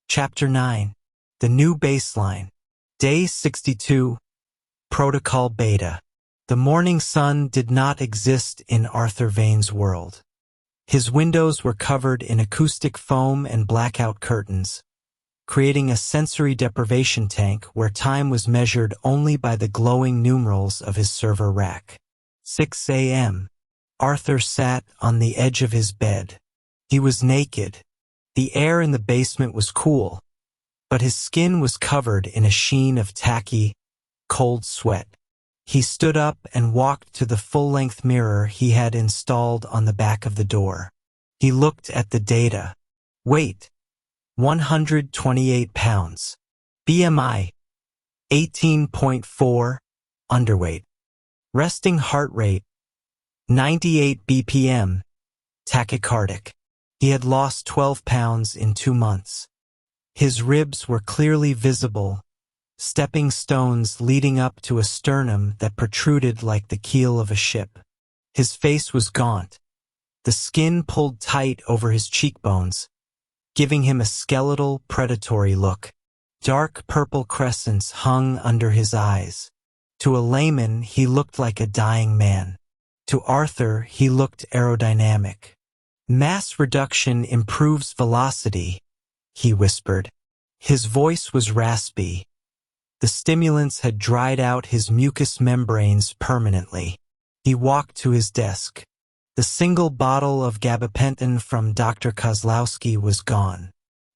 Chapter 9. The New Baseline. Day 62. Protocol Beta. The morning sun did not exist in Arthur Vane's world. His windows were covered in acoustic foam and blackout curtains, creating a sensory deprivation tank where time was measured only by the glowing numerals of his server rack. 6 a.m. Arthur sat on the edge of his bed. He was naked. The air in the basement was cool, but his skin was covered in a sheen of tacky, cold sweat. He stood up and walked to the full-length mirror he had installed on the back of the door. He looked at the data. Weight, 128 pounds. BMI, 18.4. Underweight. Resting heart rate, 98 BPM. Tachycardic. He had lost 12 pounds in 2 months. His ribs were clearly visible, stepping stones leading up to a sternum that protruded like the keel of a ship. His face was gaunt, the skin pulled tight over his cheekbones, giving him a skeletal, predatory look. Dark purple crescents hung under his eyes. To a layman, he looked like a dying man. To Arthur, he looked aerodynamic. "Mass reduction improves velocity," he whispered. His voice was raspy. The stimulants had dried out his mucous membranes permanently. He walked to his desk. The single bottle of gabapentin from Dr. Kozlowski was gone.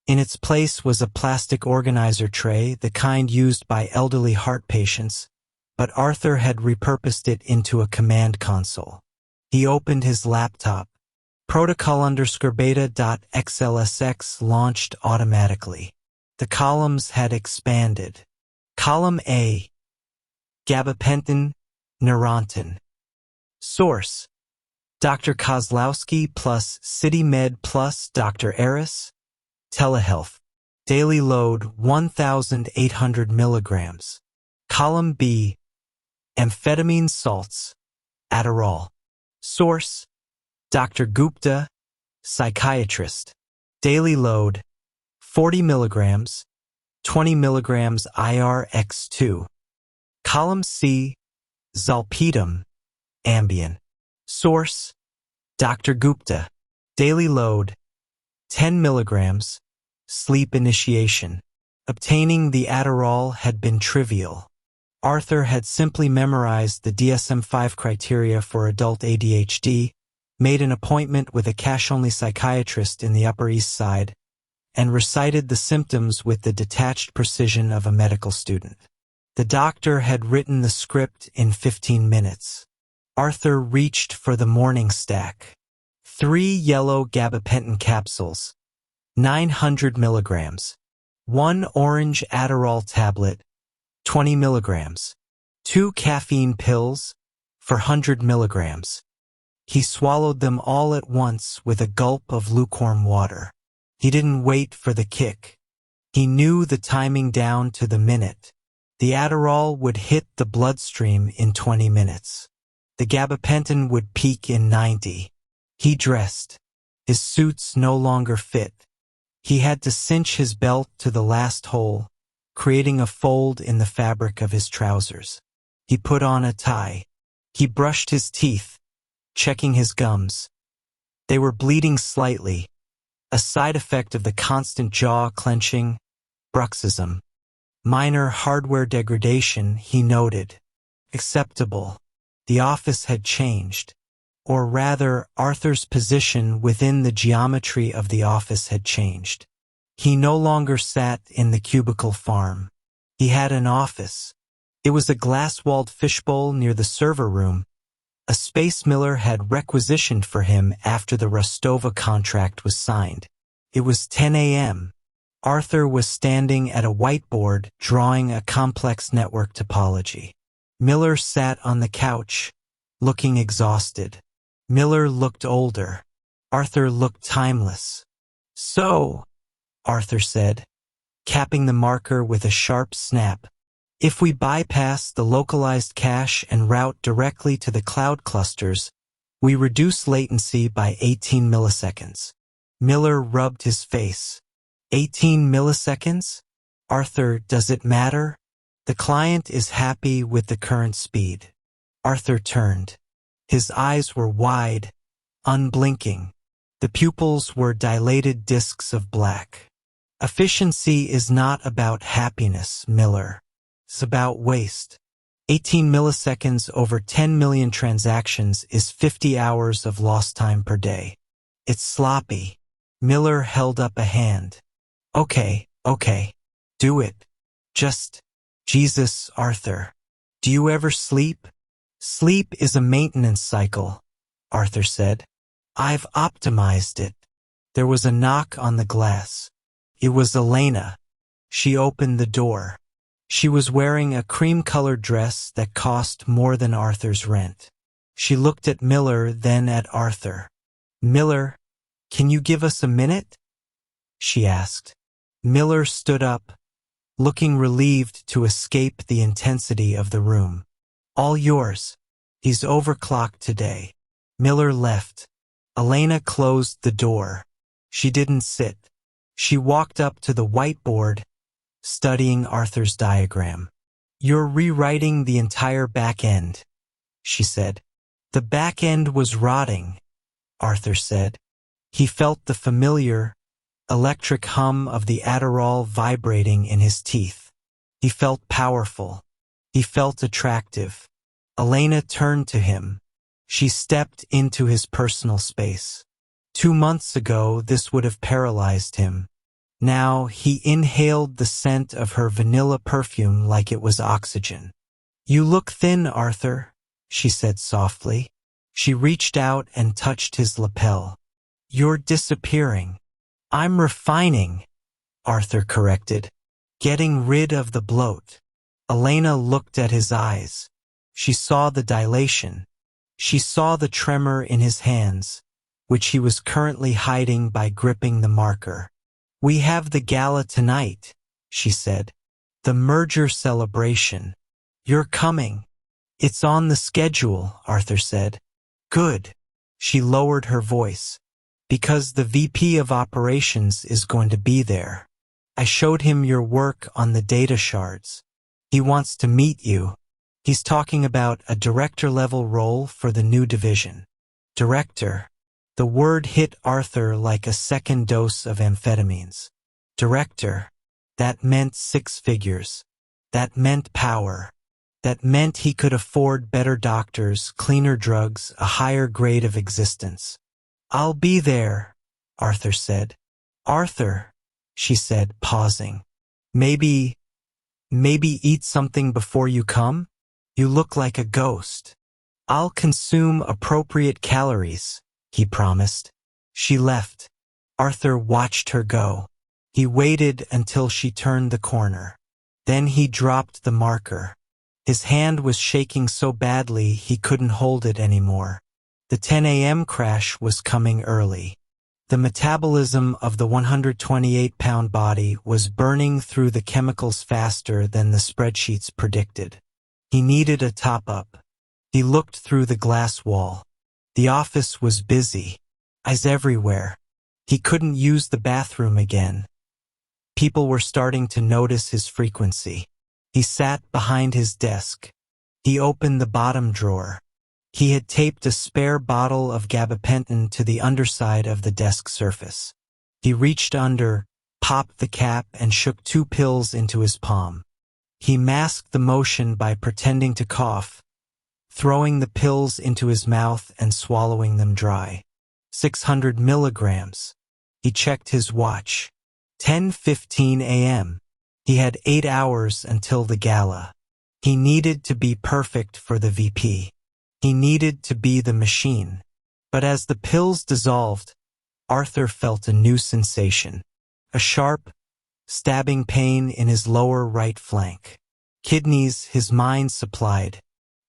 In its place was a plastic organizer tray, the kind used by elderly heart patients, but Arthur had repurposed it into a command console. He opened his laptop. Protocol_beta.xlsx launched automatically. The columns had expanded. Column A. Gabapentin, Neurontin. Source: Dr. Kozlowski plus CityMed plus Dr. Eris. Telehealth. Daily load 1,800 milligrams. Column B. Amphetamine salts. Adderall. Source: Dr. Gupta, psychiatrist. Daily load 40 milligrams, 20 milligrams IRX2. Column C. Zolpidem, Ambien. Source: Dr. Gupta. Daily load 10 milligrams, sleep initiation. Obtaining the Adderall had been trivial. Arthur had simply memorized the DSM-5 criteria for adult ADHD, made an appointment with a cash-only psychiatrist in the Upper East Side, and recited the symptoms with the detached precision of a medical student. The doctor had written the script in 15 minutes. Arthur reached for the morning stack. 3 yellow gabapentin capsules, 900 milligrams. 1 orange Adderall tablet, 20 milligrams. 2 caffeine pills, 400 milligrams. He swallowed them all at once with a gulp of lukewarm water. He didn't wait for the kick. He knew the timing down to the minute. The Adderall would hit the bloodstream in 20 minutes. The gabapentin would peak in 90. He dressed. His suits no longer fit. He had to cinch his belt to the last hole, creating a fold in the fabric of his trousers. He put on a tie. He brushed his teeth, checking his gums. They were bleeding slightly, a side effect of the constant jaw clenching, bruxism. Minor hardware degradation, he noted. Acceptable. The office had changed. Or rather, Arthur's position within the geometry of the office had changed. He no longer sat in the cubicle farm. He had an office. It was a glass-walled fishbowl near the server room. A space Miller had requisitioned for him after the Rostova contract was signed. It was 10 a.m. Arthur was standing at a whiteboard drawing a complex network topology. Miller sat on the couch, looking exhausted. Miller looked older. Arthur looked timeless. "So," Arthur said, capping the marker with a sharp snap, "if we bypass the localized cache and route directly to the cloud clusters, we reduce latency by 18 milliseconds. Miller rubbed his face. 18 milliseconds? Arthur, does it matter? The client is happy with the current speed. Arthur turned. His eyes were wide, unblinking. The pupils were dilated discs of black. Efficiency is not about happiness, Miller. It's about waste. 18 milliseconds over 10 million transactions is 50 hours of lost time per day. It's sloppy. Miller held up a hand. Okay. Do it. Just, Jesus, Arthur. Do you ever sleep? Sleep is a maintenance cycle, Arthur said. I've optimized it. There was a knock on the glass. It was Elena. She opened the door. She was wearing a cream-colored dress that cost more than Arthur's rent. She looked at Miller, then at Arthur. Miller, can you give us a minute? She asked. Miller stood up, looking relieved to escape the intensity of the room. All yours. He's overclocked today. Miller left. Elena closed the door. She didn't sit. She walked up to the whiteboard, studying Arthur's diagram. You're rewriting the entire back end, she said. The back end was rotting, Arthur said. He felt the familiar, electric hum of the Adderall vibrating in his teeth. He felt powerful. He felt attractive. Elena turned to him. She stepped into his personal space. 2 months ago, this would have paralyzed him. Now, he inhaled the scent of her vanilla perfume like it was oxygen. You look thin, Arthur, she said softly. She reached out and touched his lapel. You're disappearing. I'm refining, Arthur corrected. Getting rid of the bloat. Elena looked at his eyes. She saw the dilation. She saw the tremor in his hands, which he was currently hiding by gripping the marker. We have the gala tonight, she said. The merger celebration. You're coming. It's on the schedule, Arthur said. Good. She lowered her voice. Because the VP of Operations is going to be there. I showed him your work on the data shards. He wants to meet you. He's talking about a director-level role for the new division. Director. The word hit Arthur like a second dose of amphetamines. Director. That meant 6 figures. That meant power. That meant he could afford better doctors, cleaner drugs, a higher grade of existence. I'll be there, Arthur said. Arthur, she said, pausing. Maybe eat something before you come? You look like a ghost. I'll consume appropriate calories, he promised. She left. Arthur watched her go. He waited until she turned the corner. Then he dropped the marker. His hand was shaking so badly he couldn't hold it anymore. The 10 a.m. crash was coming early. The metabolism of the 128-pound body was burning through the chemicals faster than the spreadsheets predicted. He needed a top-up. He looked through the glass wall. The office was busy. Eyes everywhere. He couldn't use the bathroom again. People were starting to notice his frequency. He sat behind his desk. He opened the bottom drawer. He had taped a spare bottle of gabapentin to the underside of the desk surface. He reached under, popped the cap, and shook 2 pills into his palm. He masked the motion by pretending to cough, throwing the pills into his mouth and swallowing them dry. 600 milligrams. He checked his watch. 10:15 a.m. He had 8 hours until the gala. He needed to be perfect for the VP. He needed to be the machine. But as the pills dissolved, Arthur felt a new sensation. A sharp, stabbing pain in his lower right flank. Kidneys his mind supplied.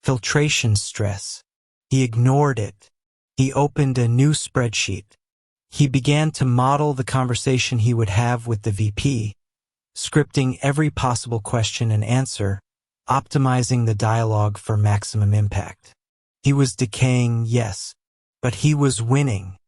Filtration stress. He ignored it. He opened a new spreadsheet. He began to model the conversation he would have with the VP, scripting every possible question and answer, optimizing the dialogue for maximum impact. He was decaying, yes, but he was winning.